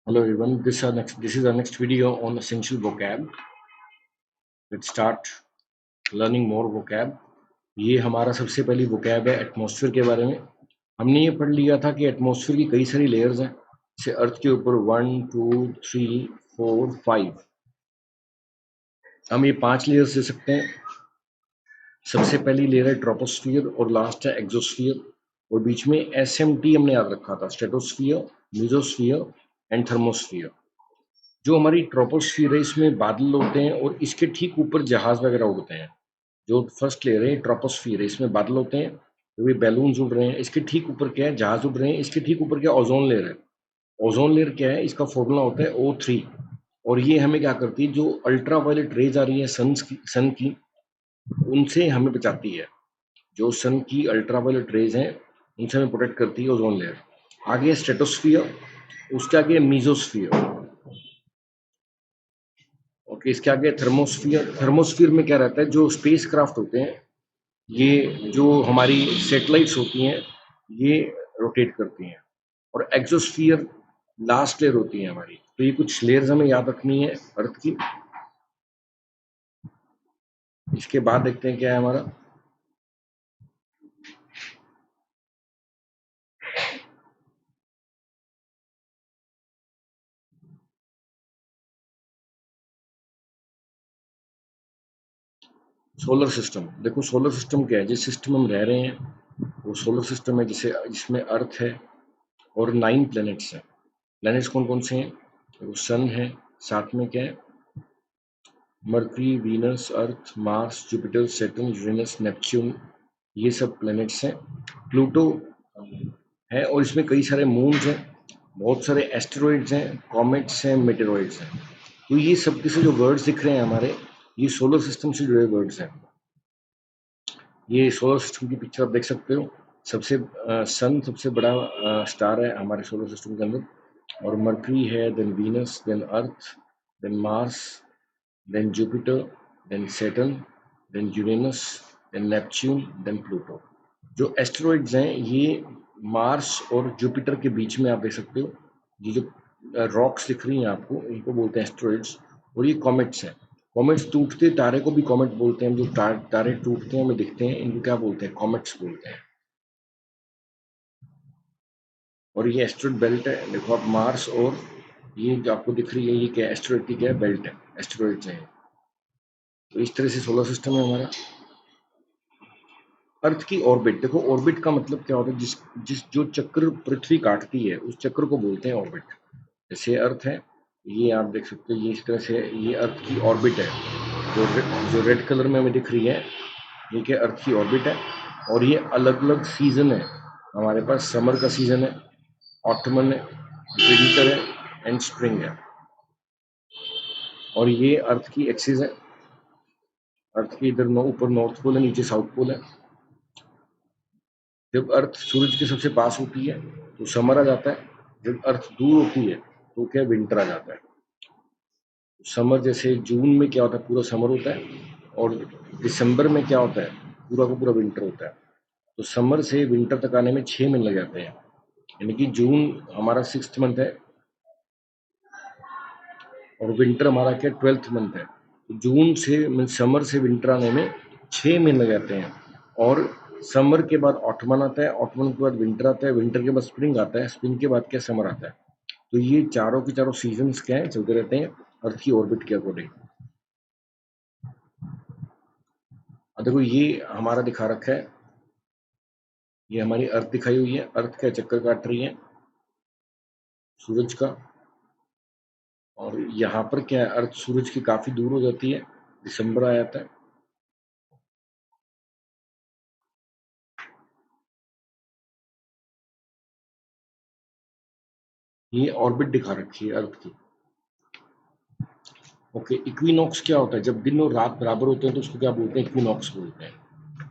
Hello everyone, this is our next video on essential vocab. Let's start learning more vocab. ये हमारा सबसे पहली vocab है atmosphere के बारे में. हमने ये पढ़ लिया था कि एटमॉस्फेयर की कई सारी लेयर्स हैं. जैसे अर्थ के ऊपर 1 2 3 4 5 हम ये 5 लेयर्स दे सकते हैं. सबसे पहली लेयर है ट्रोपोस्फियर और लास्ट है एक्सोस्फियर, और बीच में SMT हमने याद रखा था, स्ट्रेटोस्फियर, मेसोस्फियर एंड थर्मोस्फियर. जो हमारी ट्रोपोस्फियर है इसमें बादल होते हैं और इसके ठीक ऊपर जहाज वगैरह उड़ते हैं. जो फर्स्ट लेयर है ट्रोपोस्फियर है, इसमें बादल होते हैं, तो ये बैलून्स उड़ रहे हैं. इसके ठीक ऊपर क्या है, जहाज उड़ रहे हैं. इसके ठीक ऊपर क्या, ओजोन लेयर है. ओजोन लेयर क्या है, इसका फॉर्मूला होता है O3, और ये हमें क्या करती है, जो अल्ट्रा वायलेट रेज आ रही है सन की उनसे हमें बचाती है. जो सन की अल्ट्रा वायलेट रेज हैं उनसे हमें प्रोटेक्ट करती है ओजोन लेयर. आगे स्ट्रेटोस्फियर, उसके आगे मीजोस्फियर. ओके, इसके आगे थर्मोस्फियर. थर्मोस्फियर में क्या रहता है, जो स्पेस क्राफ्ट होते हैं, ये जो हमारी सैटेलाइट्स होती हैं, ये रोटेट करती हैं. और एक्सोस्फियर लास्ट लेयर होती है हमारी. तो ये कुछ लेयर्स हमें याद रखनी है अर्थ की. इसके बाद देखते हैं क्या है हमारा. Solar system. देखो सोलर सिस्टम क्या है, जिस सिस्टम में हम रह रहे हैं वो सोलर सिस्टम है, जिसमें अर्थ है और 9 प्लैनेट्स हैं. प्लैनेट्स कौन कौन से हैं, वो सन है, साथ में क्या है, Mercury, Venus, Earth, Mars, Jupiter, Saturn, Uranus, Neptune, ये सब प्लैनेट्स हैं. प्लूटो है और इसमें कई सारे मून्स हैं, बहुत सारे एस्टेरॉइड्स हैं, कॉमेट्स हैं, मेटेरॉइड्स हैं. तो ये सब के जो वर्ड्स दिख रहे हैं हमारे, ये सोलर सिस्टम से जुड़े वर्ड्स हैं. ये सोलर सिस्टम की पिक्चर आप देख सकते हो. सन सबसे बड़ा स्टार है हमारे सोलर सिस्टम के अंदर, और मरकरी है, then Venus, then Earth, then Mars, then Jupiter, then Saturn, then Uranus, then Neptune, then Pluto. जो एस्टेरॉइड्स हैं ये मार्स और जुपिटर के बीच में आप देख सकते हो. ये जो रॉक्स दिख रही हैं आपको, इनको बोलते हैं एस्टेरॉइड्स. और ये कॉमेट्स हैं. कॉमेट्स टूटते तारे को भी कॉमेट बोलते हैं. जो तारे टूटते हैं हमें दिखते हैं, इनको क्या बोलते हैं, कॉमेट्स बोलते हैं. और ये एस्टेरॉइड बेल्ट है. देखो आप, मार्स और ये जो आपको दिख रही है, ये क्या एस्टेरॉइड की क्या है, बेल्ट है, एस्टेरॉइड्स हैं. तो इस तरह से सोलर सिस्टम है हमारा. अर्थ की ऑर्बिट. देखो ऑर्बिट का मतलब क्या होता है, जिस जिस जो चक्र पृथ्वी काटती है उस चक्र को बोलते हैं ऑर्बिट. जैसे अर्थ है, ये आप देख सकते हो, ये इस तरह से ये अर्थ की ऑर्बिट है. जो रेड कलर में हमें दिख रही है, ये क्या अर्थ की ऑर्बिट है. और ये अलग अलग सीजन है हमारे पास. समर का सीजन है, ऑटमन है, विंटर है एंड स्प्रिंग है. और ये अर्थ की एक्सिस है. अर्थ के इधर ऊपर नॉर्थ पोल है, नीचे साउथ पोल है. जब अर्थ सूरज के सबसे पास होती है तो समर आ जाता है. जब अर्थ दूर होती है तो क्या विंटर आ जाता है. समर जैसे जून में क्या होता है, पूरा समर होता है, और दिसंबर में क्या होता है, पूरा का पूरा विंटर होता है. तो समर से विंटर तक आने में 6 महीने लग जाते हैं. यानी कि जून हमारा 6th मंथ है और विंटर हमारा क्या 12th मंथ है. तो जून से समर से विंटर आने में 6 महीने लग जाते हैं. और समर के बाद ऑटमन आता है, ऑटमन के बाद विंटर आता है, विंटर के बाद स्प्रिंग आता है, स्प्रिंग के बाद क्या समर आता है. तो ये चारों के चारों सीजन्स क्या है, चलते रहते हैं अर्थ की ऑर्बिट के अकॉर्डिंग. देखो ये हमारा दिखा रखा है, ये हमारी अर्थ दिखाई हुई है. अर्थ का चक्कर काट रही है सूरज का. और यहाँ पर क्या है, अर्थ सूरज की काफी दूर हो जाती है, दिसंबर आ जाता है. ये ऑर्बिट दिखा रखी है अर्थ की. ओके, इक्विनॉक्स क्या होता है, जब दिन और रात बराबर होते हैं तो उसको क्या बोलते हैं, इक्विनॉक्स बोलते हैं.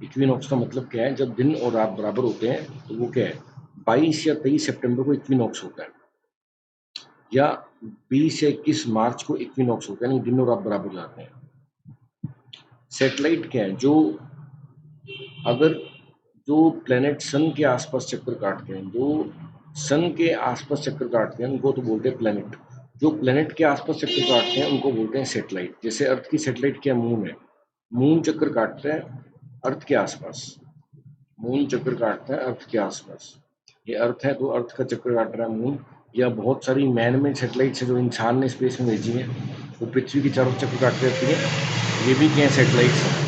इक्विनॉक्स का मतलब क्या है, जब दिन और रात बराबर होते हैं तो वो क्या है, 22 या 23 सितंबर को इक्विनॉक्स होता है, या 20 या 21 मार्च को इक्विनॉक्स होता है, यानी दिन और रात बराबर जाते हैं. सैटेलाइट क्या है, अगर जो प्लेनेट सन के आसपास चक्कर काटते हैं, जो सन के आसपास चक्कर काटते हैं उनको तो बोलते हैं प्लेनेट. जो प्लेनेट के आसपास चक्कर काटते हैं उनको बोलते हैं सैटेलाइट। जैसे अर्थ की सैटेलाइट क्या मून है, मून चक्कर काटता है अर्थ के आसपास, मून चक्कर काटता है अर्थ के आसपास। ये अर्थ है तो अर्थ का चक्कर काट रहा है मून, या बहुत सारी मैन मेड सैटेलाइट्स है जो इंसान ने स्पेस में भेजी है, वो पृथ्वी की चारों चक्कर काटती रहती है, ये भी क्या है, सैटेलाइट्स हैं।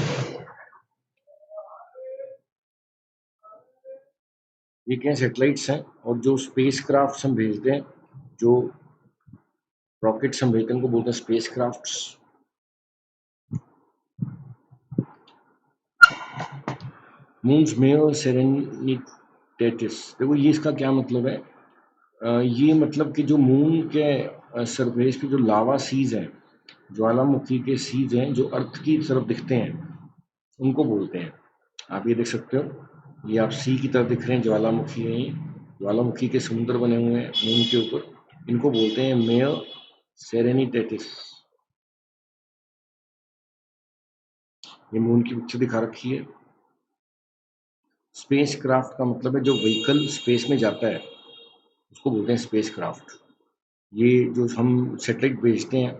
ये क्या सैटेलाइट्स हैं। और जो स्पेस क्राफ्ट हम भेजते हैं, जो रॉकेट्स हम भेजते हैं उनको बोलते हैं स्पेस क्राफ्ट्स। मून्स मेयर सेरेनिटेटिस, देखो ये इसका क्या मतलब है। ये मतलब कि जो मून के सरफेस पे जो लावा सीज हैं, ज्वालामुखी के सीज हैं जो अर्थ की तरफ दिखते हैं, उनको बोलते हैं। आप ये देख सकते हो, ये आप सी की तरफ दिख रहे हैं, ज्वालामुखी है ये, ज्वालामुखी के समुद्र बने हुए हैं मून के ऊपर, इनको बोलते हैं मेयर सेरेनिटेटिस। ये मून की पिक्चर दिखा रखी है। स्पेस क्राफ्ट का मतलब है जो व्हीकल स्पेस में जाता है उसको बोलते हैं स्पेस क्राफ्ट। ये जो हम सैटेलाइट भेजते हैं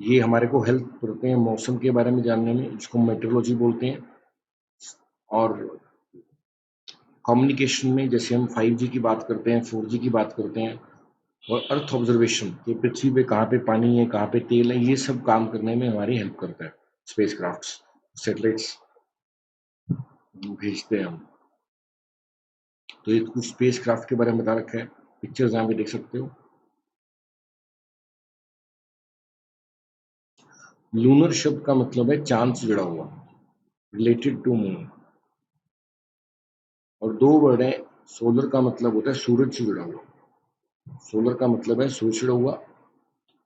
ये हमारे को हेल्प करते हैं मौसम के बारे में जानने में, जिसको मेट्रोलॉजी बोलते हैं। और कम्युनिकेशन में जैसे हम 5G की बात करते हैं, 4G की बात करते हैं, और अर्थ ऑब्जर्वेशन कि पृथ्वी पे कहाँ पे पानी है, कहाँ पे तेल है, ये सब काम करने में हमारी हेल्प करता है स्पेस क्राफ्ट्स, सैटेलाइट्स भेजते हैं हम। तो ये कुछ स्पेस क्राफ्ट के बारे में बता रखा है, पिक्चर्स यहाँ पे देख सकते हो। लूनर शब्द का मतलब है चांद से जुड़ा हुआ, रिलेटेड टू मून। और दो वर्ड है, सोलर का मतलब होता है सूरज से जुड़ा हुआ, सोलर का मतलब है सूरज से जुड़ा हुआ,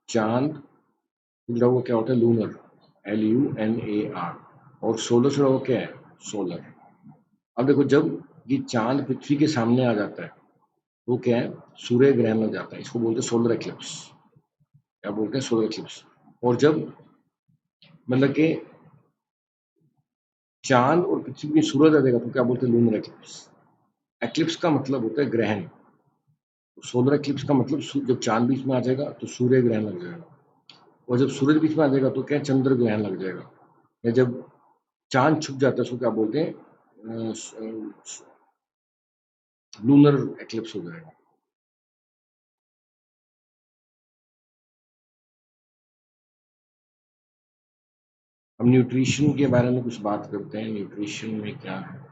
चांद से जुड़ा हुआ क्या होता है, लूनर, LUNAR। और सोलर से जुड़ा हुआ क्या है, सोलर। अब देखो जब ये चांद पृथ्वी के सामने आ जाता है वो क्या है, सूर्य ग्रहण लग जाता है, इसको बोलते हैं सोलर एक्लिप्स। क्या बोलते हैं, सोलर एक्लिप्स। और जब मतलब कि चांद और पृथ्वी में सूरज आ जाएगा तो क्या बोलते हैं, लूनर एक्लिप्स। एक्लिप्स का मतलब होता है ग्रहण, सोलर एक्लिप्स का मतलब जब चांद बीच में आ जाएगा तो सूर्य ग्रहण लग जाएगा, और जब सूरज बीच में आ जाएगा तो क्या, चंद्र ग्रहण लग जाएगा। या जब चांद छुप जाता है उसको क्या बोलते हैं, लूनर एक्लिप्स हो जाएगा। अब न्यूट्रिशन के बारे में कुछ बात करते हैं, न्यूट्रिशन में क्या है।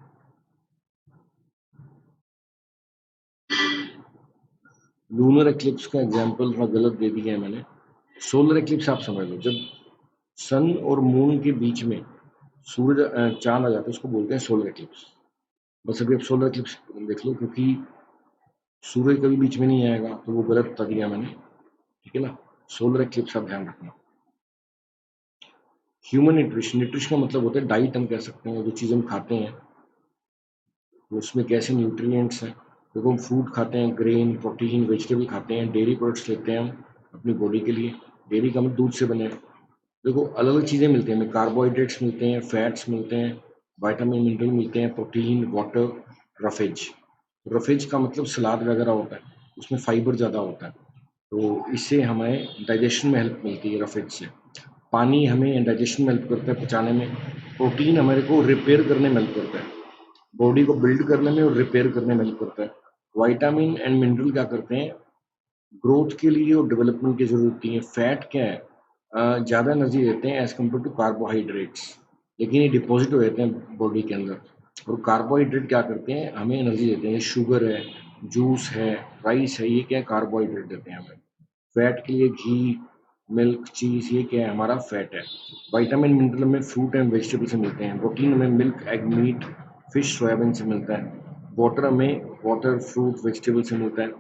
लूनर एक्लिप्स का एग्जांपल थोड़ा गलत दे दिया है मैंने। सोलर एक्लिप्स आप समझ लो, जब सन और मून के बीच में सूरज चांद आ जाता है उसको बोलते हैं सोलर एक्लिप्स। बस अभी आप सोलर एक्लिप्स देख लो, क्योंकि सूरज कभी बीच में नहीं आएगा तो वो गलत बता दिया मैंने, ठीक है ना। सोलर एक्लिप्स आप ध्यान रखना। ह्यूमन न्यूट्रिशन, न्यूट्रिशन का मतलब होता है डाइट, हम कह सकते हैं जो चीज़ हम खाते हैं तो उसमें कैसे न्यूट्रिएंट्स हैं। देखो हम फूड खाते हैं, ग्रेन, प्रोटीन, वेजिटेबल खाते हैं, डेयरी प्रोडक्ट्स लेते हैं हम अपनी बॉडी के लिए, डेयरी का मतलब दूध से बने। देखो अलग अलग चीज़ें मिलती हैं हमें, कार्बोहाइड्रेट्स मिलते हैं, फैट्स मिलते हैं, विटामिन मिनरल मिलते हैं, प्रोटीन, वाटर, रफेज। रफेज का मतलब सलाद वगैरह होता है, उसमें फाइबर ज़्यादा होता है, तो इससे हमें डाइजेशन में हेल्प मिलती है रफेज से। पानी हमें डाइजेशन में हेल्प करता है, पचाने में। प्रोटीन हमारे को रिपेयर करने में हेल्प करता है, बॉडी को बिल्ड करने में और रिपेयर करने में हेल्प करता है। विटामिन एंड मिनरल क्या करते हैं, ग्रोथ के लिए और डेवलपमेंट की जरूरत होती है। फैट क्या है, ज़्यादा एनर्जी देते हैं एज कम्पेयर टू कार्बोहाइड्रेट्स, लेकिन ये डिपॉजिट हो जाते हैं बॉडी के अंदर। और कार्बोहाइड्रेट क्या करते हैं, हमें एनर्जी देते हैं, शुगर है, जूस है, राइस है, ये क्या है, कार्बोहाइड्रेट देते हैं हमें। फैट के लिए घी, मिल्क, चीज़, ये क्या है, हमारा फैट है। विटामिन मिनरल में फ्रूट एंड वेजिटेबल से मिलते हैं। प्रोटीन में milk, egg, meat, fish, soybean से मिलता है। वाटर में वाटर, फ्रूट, वेजिटेबल से मिलता है।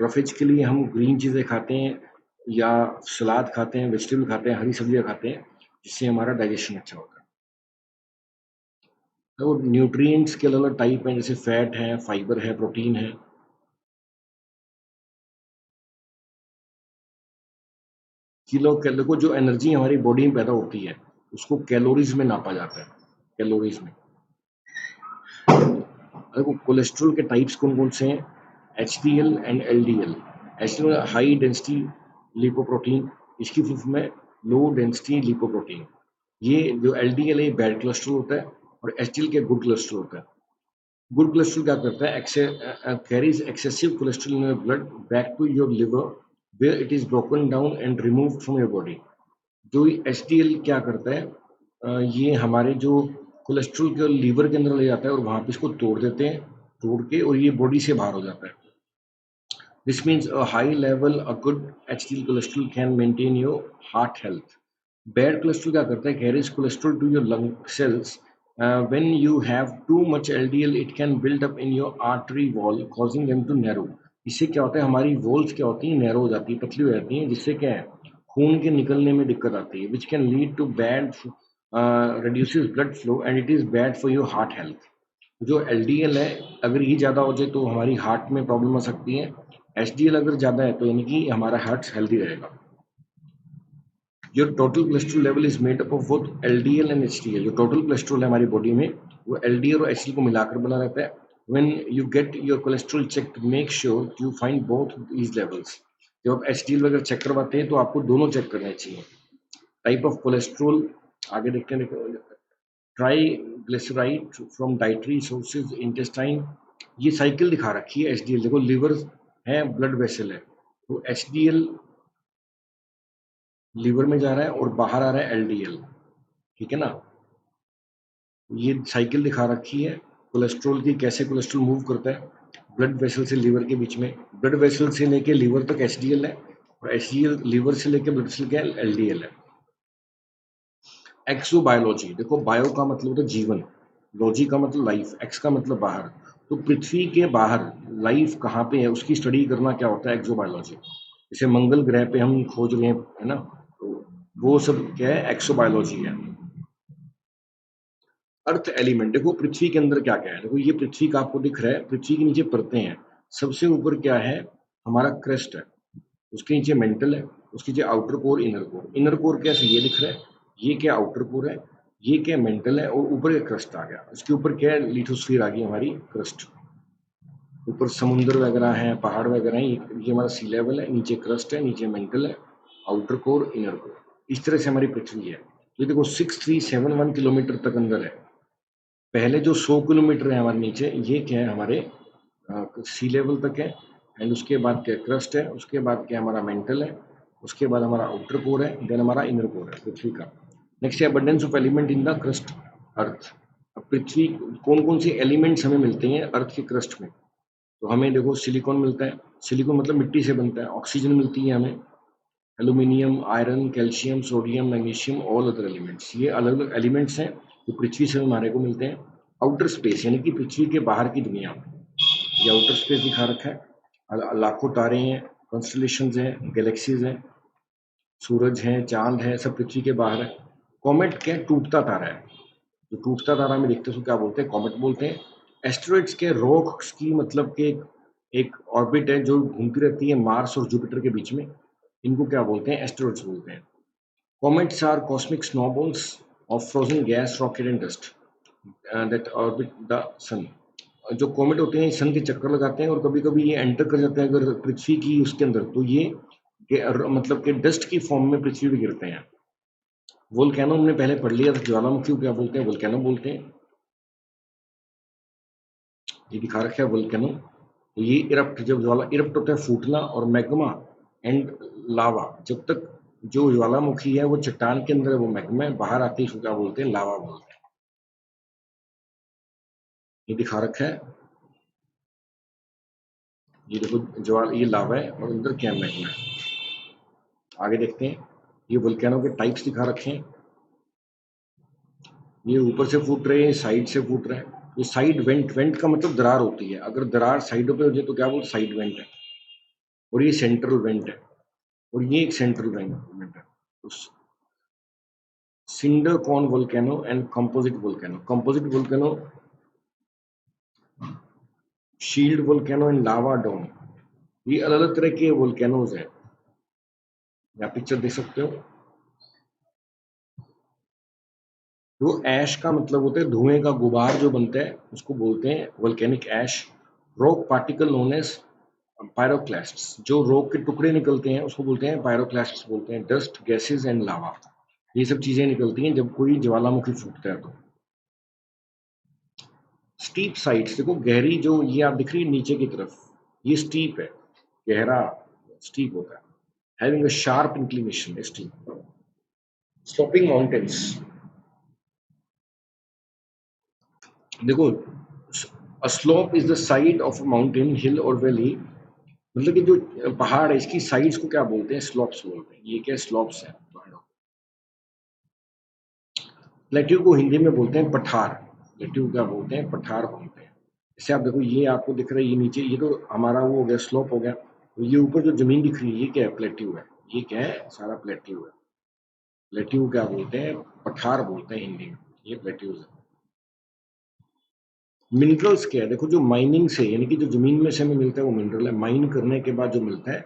रफेज के लिए हम ग्रीन चीज़ें खाते हैं या सलाद खाते हैं, वेजिटेबल खाते हैं, हरी सब्जियाँ खाते हैं, जिससे हमारा डाइजेशन अच्छा होता है। तो न्यूट्रिएंट्स के अलग अलग टाइप हैं, जैसे फैट है, फाइबर है, प्रोटीन है। किलो कैलोरी को, जो एनर्जी हमारी बॉडी में पैदा होती है उसको कैलोरीज में नापा जाता है, कैलोरीज में। देखो कोलेस्ट्रॉल के टाइप्स कौन कौन से हैं, HDL and LDL। HDL high density lipoprotein, इसकी फुल फॉर्म है लो डेंसिटी लिपोप्रोटीन। ये जो एलडीएल है बैड कोलेस्ट्रॉल होता है और एचडीएल क्या गुड कोलेस्ट्रॉल होता है। गुड कोलेस्ट्रॉल क्या करता है, carries excessive cholesterol in your blood back to your liver where it is broken down and removed from your body. जो एचडीएल क्या करता है, ये हमारे जो कोलेस्ट्रॉल के लीवर के अंदर ले जाता है और वहां पे इसको तोड़ देते हैं, तोड़ के, और ये बॉडी से बाहर हो जाता है। This means a high level, a good HDL cholesterol can maintain your heart health. Bad cholesterol क्या करता है, carries cholesterol to your lung cells. When you have too much LDL, it can build up in your artery wall, causing them to narrow. इससे क्या होता है, हमारी walls क्या होती हैं, नैरो हो जाती है, पतली हो जाती हैं, जिससे क्या है, खून के निकलने में दिक्कत आती है, which can lead to bad reduces blood flow and it is bad for your heart health. जो एलडीएल है, अगर ये ज़्यादा हो जाए तो हमारी हार्ट में प्रॉब्लम आ सकती है। एचडीएल अगर ज़्यादा है तो यानी कि हमारा हार्ट हेल्दी रहेगा। जो total cholesterol level is made up of both LDL and HDL. जो टोटल कोलेस्ट्रॉल है हमारी बॉडी में, वो एलडीएल और एचडीएल को मिलाकर बना रहता है। When you get your cholesterol check, make sure you find both these levels. जब आप एचडीएल वगैरह चेक करवाते हैं तो आपको दोनों चेक करने चाहिए। टाइप ऑफ कोलेस्ट्रॉल आगे देखते हैं। Triglyceride from dietary sources intestine, ये साइकिल दिखा रखी है एचडीएल। देखो लिवर है, ब्लड वेसल है, तो एचडीएल लिवर में जा रहा है और बाहर आ रहा है एलडीएल, ठीक है ना। ये साइकिल दिखा रखी है कोलेस्ट्रॉल की, कैसे कोलेस्ट्रॉल मूव करता है ब्लड वेसल से लिवर के बीच में। ब्लड वेसल से लेके लिवर तक एचडीएल है और एचडीएल लिवर से लेके ब्लड वेसल के एलडीएल है। एक्सोबायोलॉजी, देखो बायो का मतलब होता है जीवन, लॉजी का मतलब लाइफ, एक्स का मतलब बाहर। तो पृथ्वी के बाहर लाइफ कहाँ पे है उसकी स्टडी करना क्या होता है, एक्सोबायोलॉजी। जैसे मंगल ग्रह पे हम खोज रहे हैं, है ना, तो वो सब क्या है, एक्सोबायोलॉजी है। अर्थ एलिमेंट, देखो पृथ्वी के अंदर क्या क्या है। देखो ये पृथ्वी का आपको दिख रहा है, पृथ्वी के नीचे परतें हैं। सबसे ऊपर क्या है, हमारा क्रस्ट है, उसके नीचे मेंटल है, उसके नीचे outer core, inner core. Inner core कैसे, ये दिख रहा है, ये क्या आउटर कोर है, ये क्या मेंटल है, और ऊपर एक क्रस्ट आ गया। उसके ऊपर क्या है, लिथोस्फीयर आ गई हमारी क्रस्ट। ऊपर समुद्र वगैरह है, पहाड़ वगैरह है, ये हमारा सी लेवल है, नीचे क्रस्ट है, नीचे मेंटल है, आउटर कोर, इनर कोर। इस तरह से हमारी पृथ्वी है। ये देखो 6371 किलोमीटर तक अंदर है। पहले जो 100 किलोमीटर है हमारे नीचे, ये क्या है, हमारे सी लेवल तक है। एंड उसके बाद क्या क्रस्ट है, उसके बाद क्या हमारा मेंटल है, उसके बाद हमारा आउटर कोर है, देन हमारा इनर कोर है पृथ्वी का। नेक्स्ट है abundance of element in the crust earth. अब पृथ्वी, कौन कौन से एलिमेंट्स हमें मिलते हैं अर्थ के क्रस्ट में, तो हमें देखो सिलिकॉन मिलता है, सिलिकॉन मतलब मिट्टी से बनता है। ऑक्सीजन मिलती है हमें, aluminium, iron, calcium, sodium, magnesium, all other elements. ये अलग अलग एलिमेंट्स हैं जो पृथ्वी से हमारे को मिलते हैं। आउटर स्पेस यानी कि पृथ्वी के बाहर की दुनिया, ये आउटर स्पेस दिखा रखा है। लाखों तारे हैं, कॉन्स्टलेशंस हैं, गैलेक्सीज हैं, सूरज है, चांद है, सब पृथ्वी के बाहर है। कॉमेट क्या है, टूटता तारा है। जो टूटता तारा में देखते हैं उसको क्या बोलते हैं, कॉमेट बोलते हैं। एस्टेरॉइड्स के रॉक्स की मतलब कि एक ऑर्बिट है जो घूमती रहती है मार्स और जुपिटर के बीच में, इनको क्या बोलते हैं, एस्टेरॉइड्स बोलते हैं। Comets are cosmic snowballs of frozen gas, rocket and dust that orbit the sun. जो कॉमेट होते हैं सन के चक्कर लगाते हैं और कभी कभी ये एंटर कर जाते हैं अगर पृथ्वी की उसके अंदर, तो ये मतलब कि डस्ट की फॉर्म में पृथ्वी पे गिरते हैं। वोल्केनो हमने पहले पढ़ लिया था, ज्वालामुखी को क्या बोलते हैं, वोल्केनो बोलते हैं। ये दिखा रखा है वोल्केनो, तो ये इरप्ट, जब ज्वाला इरप्ट होता है, फूटना, और मैग्मा एंड लावा, जब तक जो ज्वालामुखी है वो चट्टान के अंदर है, वो मैग्मा है, बाहर आते ही उसको क्या बोलते हैं, लावा बोलते हैं। ये दिखा रखा है, ये देखो ज्वाला, ये लावा है और अंदर क्या मैग्मा है। आगे देखते हैं, ये वोल्केनो के टाइप्स दिखा रखे हैं। ये ऊपर से फूट रहे हैं, साइड से फूट रहे हैं। ये साइड वेंट, वेंट का मतलब दरार होती है, अगर दरार साइडों पे हो जाए तो क्या बोलते, साइड वेंट है। और ये सेंट्रल वेंट है, और ये एक सेंट्रल वेंट है। Cinder cone volcano and composite volcano. Composite volcano, shield volcano and lava dome, ये अलग अलग तरह के वोल्केनोज है। आप पिक्चर देख सकते हो। जो ऐश का मतलब होता है धुएं का गुबार जो बनता है, उसको बोलते हैं volcanic ash. Rock particle known as pyroclasts, जो रॉक के टुकड़े निकलते हैं उसको बोलते हैं पायरोक्लास्ट्स बोलते हैं। डस्ट, गैसेस एंड लावा, ये सब चीजें निकलती हैं जब कोई ज्वालामुखी फूटता है तो। स्टीप साइड्स, देखो गहरी जो ये आप दिख रही है नीचे की तरफ, ये स्टीप है, गहरा स्टीप होता है। Having a sharp inclination, steep. Sloping mountains, देखो slope is the side of mountain, hill और वैली, मतलब कि जो पहाड़ है इसकी साइड्स को क्या बोलते हैं, स्लोप्स बोलते हैं। ये क्या स्लोप्स है पहाड़ों। प्लेट्यू को हिंदी में बोलते हैं पठार, प्लेट्यू क्या बोलते हैं, पठार बोलते हैं। जैसे आप देखो ये आपको दिख रहा है, ये नीचे, ये तो हमारा वो हो गया स्लोप हो गया, तो ये ऊपर जो जमीन दिख रही है ये क्या है, प्लेट्यू है। ये क्या है, सारा प्लेट्यू है। प्लेट्यू क्या बोलते हैं, पठार बोलते हैं हिंदी में, ये प्लेट्यूज है। मिनरल्स क्या है, देखो जो माइनिंग से, यानी कि जो जमीन में से हमें मिलता है वो मिनरल है, माइन करने के बाद जो मिलता है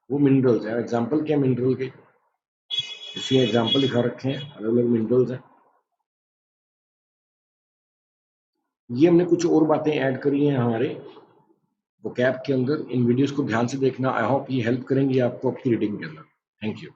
वो मिनरल्स है। एग्जाम्पल क्या मिनरल के, इसी एग्जाम्पल दिखा रखे हैं, अलग अलग मिनरल्स हैं। ये हमने कुछ और बातें ऐड करी हैं हमारे वो कैप के अंदर। इन वीडियोस को ध्यान से देखना, आई होप ये हेल्प करेंगी आपको आपकी रीडिंग के अंदर। Thank you.